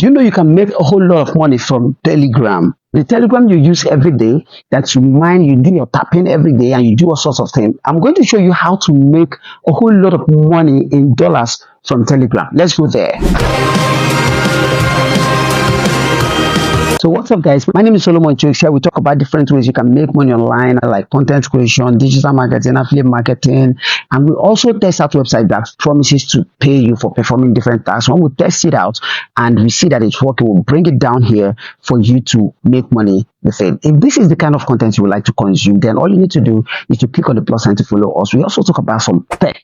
do you know you can make a whole lot of money from Telegram? The Telegram you use every day, that you mine, you do your tapping every day, and you do all sorts of things. I'm going to show you how to make a whole lot of money in dollars from Telegram. Let's go there. So what's up, guys? My name is Solomon Chooks. Here we talk about different ways you can make money online, like content creation, digital marketing, affiliate marketing, and we also test out website that promises to pay you for performing different tasks. When we test it out and we see that it's working, we'll bring it down here for you to make money with it. If this is the kind of content you would like to consume, then all you need to do is to click on the plus sign to follow us. We also talk about some tech.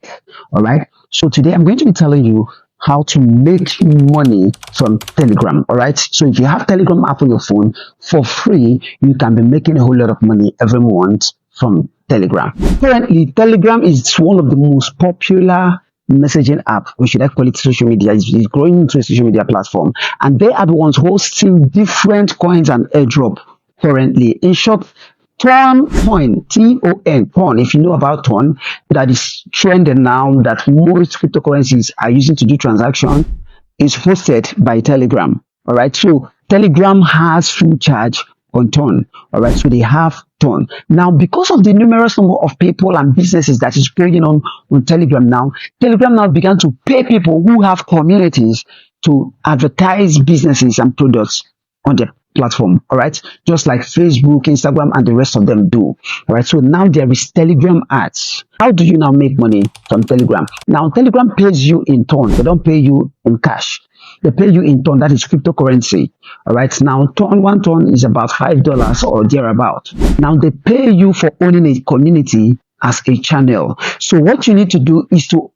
All right. So today I'm going to be telling you how to make money from Telegram. All right. So if you have Telegram app on your phone for free, you can be making a whole lot of money every month from Telegram. Currently, Telegram is one of the most popular messaging app, we should call it social media. It's growing into a social media platform, and they are the ones hosting different coins and airdrop currently. In short, Ton coin, T-O-N, Ton, if you know about Ton, that is trending now, that most cryptocurrencies are using to do transaction, is hosted by Telegram. All right. So Telegram has full charge on Ton. All right. So they have Ton. Now, because of the numerous number of people and businesses that is going on Telegram now, Telegram now began to pay people who have communities to advertise businesses and products on their platform. All right, just like Facebook, Instagram, and the rest of them do. All right, so now there is Telegram ads. How do you now make money from Telegram? Now, Telegram pays you in Ton. They don't pay you in cash. They pay you in Ton. That is cryptocurrency. All right, now one Ton is about $5 or thereabout. Now they pay you for owning a community as a channel. So what you need to do is to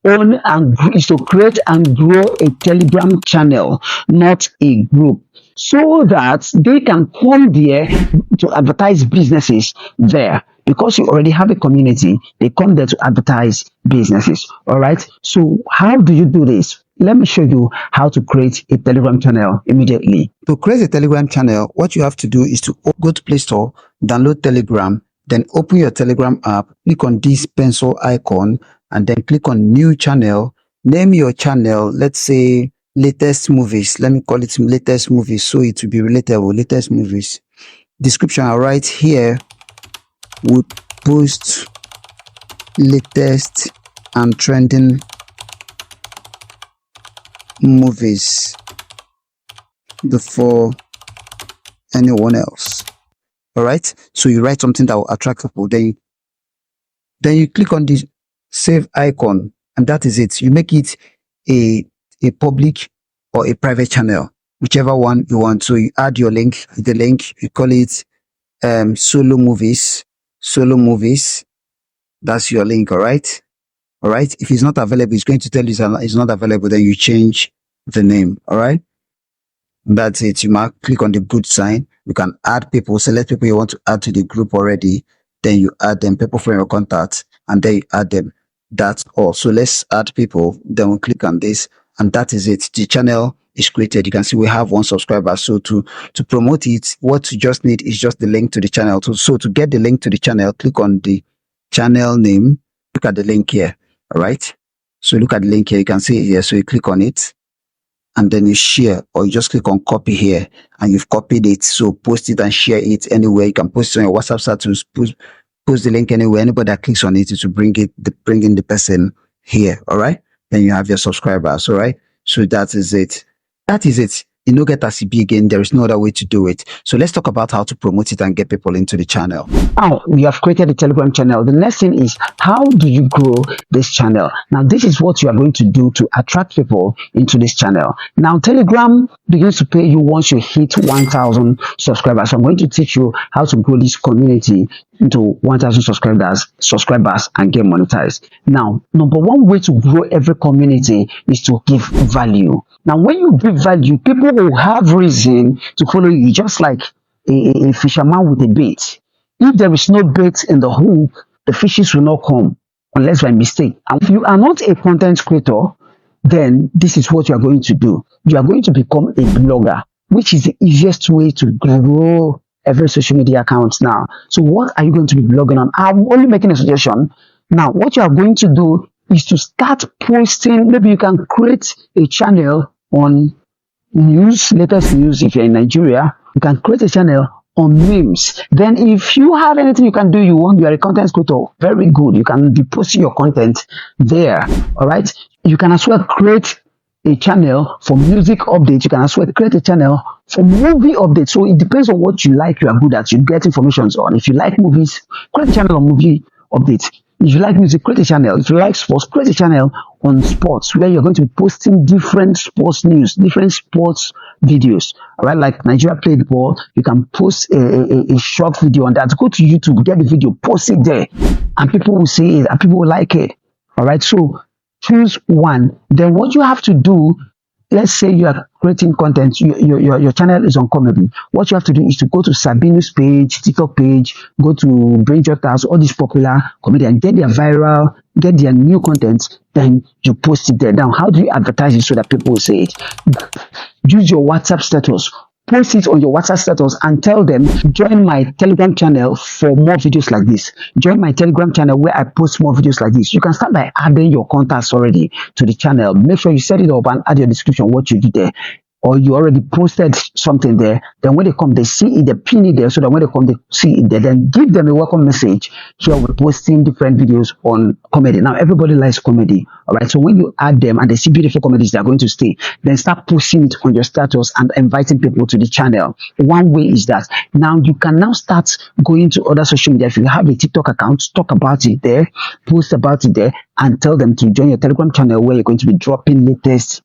create and grow a Telegram channel, not a group, so that they can come there to advertise businesses there. Because you already have a community, they come there to advertise businesses. All right. So how do you do this? Let me show you how to create a Telegram channel immediately. To create a Telegram channel, what you have to do is to go to Play Store, download Telegram, then open your Telegram app, click on this pencil icon, and then click on new channel. Name your channel, let's say latest movies. Let me call it latest movies, so it will be relatable. Latest movies. Description, I'll write here, we post latest and trending movies before anyone else. All right, so you write something that will attract people, then you click on this save icon, and that is it. You make it a public or a private channel, whichever one you want. So you add your link, you call it solo movies. That's your link. All right. If it's not available, it's going to tell you it's not available. Then you change the name. All right. That's it. You click on the good sign. You can add people, select people you want to add to the group already. Then you add them, people from your contacts, and then you add them. That's all. So let's add people. Then we'll click on this, and that is it. The channel is created. You can see we have 1 subscriber. So to promote it, what you just need is just the link to the channel. So to get the link to the channel, click on the channel name. Look at the link here. All right. So look at the link here. You can see it here. So you click on it, and then you share, or you just click on copy here, and you've copied it. So post it and share it anywhere. You can post it on your WhatsApp status, post the link anywhere. Anybody that clicks on it, it will bring in the person here. All right. Then you have your subscribers. All right. So that is it. You know, get ACB again. There is no other way to do it. So let's talk about how to promote it and get people into the channel. Now we have created a Telegram channel. The next thing is, how do you grow this channel? Now this is what you are going to do to attract people into this channel. Now Telegram begins to pay you once you hit 1,000 subscribers. So I'm going to teach you how to grow this community into 1,000 subscribers and get monetized. Now, number one way to grow every community is to give value. Now, when you give value, people will have reason to follow you, just like a fisherman with a bait. If there is no bait in the hook, the fishes will not come unless by mistake. And if you are not a content creator, then this is what you are going to do. You are going to become a blogger, which is the easiest way to grow every social media account now. So what are you going to be blogging on? I'm only making a suggestion. Now, what you are going to do is to start posting. Maybe you can create a channel on news, latest news. If you're in Nigeria, you can create a channel on memes. Then if you have anything you can do, you are a content creator, very good. You can be posting your content there. All right. You can as well create a channel for music updates. You can as well create a channel for movie updates. So it depends on what you like, you are good at, you get information on. If you like movies, create a channel on movie updates. If you like music, create a channel. If you like sports, create a channel on sports where you're going to be posting different sports news, different sports videos. All right, like Nigeria played ball, you can post a short video on that. Go to YouTube, get the video, post it there, and people will see it and people will like it. All right, so choose one. Then what you have to do, let's say you are creating content, your channel is on comedy. What you have to do is to go to Sabinu's page, TikTok page, go to Brain Jotters, all these popular comedians, get their viral, get their new content, then you post it there. Now, how do you advertise it so that people will see it? Use your WhatsApp status. Post it on your WhatsApp status and tell them, join my Telegram channel for more videos like this. Join my Telegram channel where I post more videos like this. You can start by adding your contacts already to the channel. Make sure you set it up and add your description, what you did there. Or you already posted something there. Then when they come, they see it, they pin it there so that when they come, they see it there. Then give them a welcome message. Here we're posting different videos on comedy. Now, everybody likes comedy. All right. So when you add them and they see beautiful comedies, they're going to stay. Then start posting it on your status and inviting people to the channel. One way is that now you can now start going to other social media. If you have a TikTok account, talk about it there, post about it there, and tell them to join your Telegram channel where you're going to be dropping latest.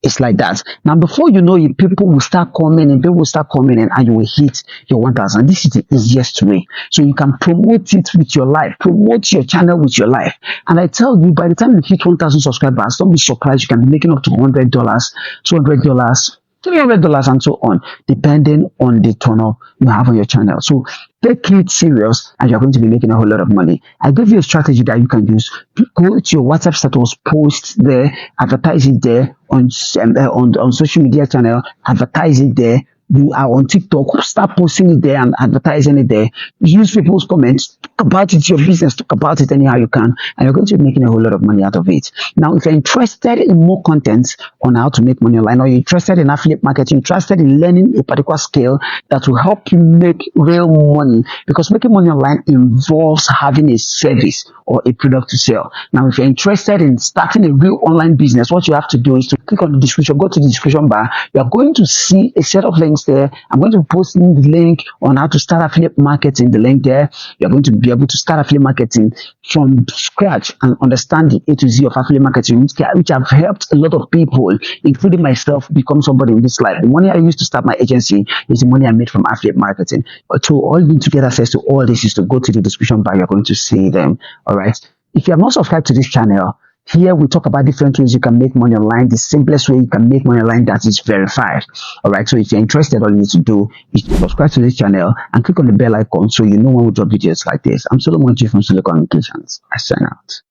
It's like that. Now, before you know it, people will start coming and you will hit your 1,000. This is the easiest way. So you can promote it with your life, promote your channel with your life. And I tell you, by the time you hit 1,000 subscribers, don't be surprised. You can be making up to $100, $200, $300 and so on, depending on the turn up you have on your channel. So take it serious and you're going to be making a whole lot of money. I give you a strategy that you can use. Go to your WhatsApp status, post there, advertise it there on social media channel, advertise it there. You are on TikTok, start posting it there and advertising it there. Use people's comments, talk about it, your business, talk about it anyhow you can, and you're going to be making a whole lot of money out of it. Now, if you're interested in more content on how to make money online, or you're interested in affiliate marketing, interested in learning a particular skill that will help you make real money, because making money online involves having a service or a product to sell. Now, if you're interested in starting a real online business, what you have to do is to click on the description, go to the description bar. You're going to see a set of links there. I'm going to post the link on how to start affiliate marketing, the link there. You're going to be able to start affiliate marketing from scratch and understand the A to Z of affiliate marketing, which have helped a lot of people, including myself, become somebody in this life. The money I used to start my agency is the money I made from affiliate marketing. But to all you need to get access to all this is to go to the description bar. You're going to see them. All right. If you have not subscribed to this channel, here we talk about different ways you can make money online. The simplest way you can make money online that is verified. All right. So if you're interested, all you need to do is to subscribe to this channel and click on the bell icon so you know when we drop videos like this. I'm Solomon G from Solo Communications. I sign out.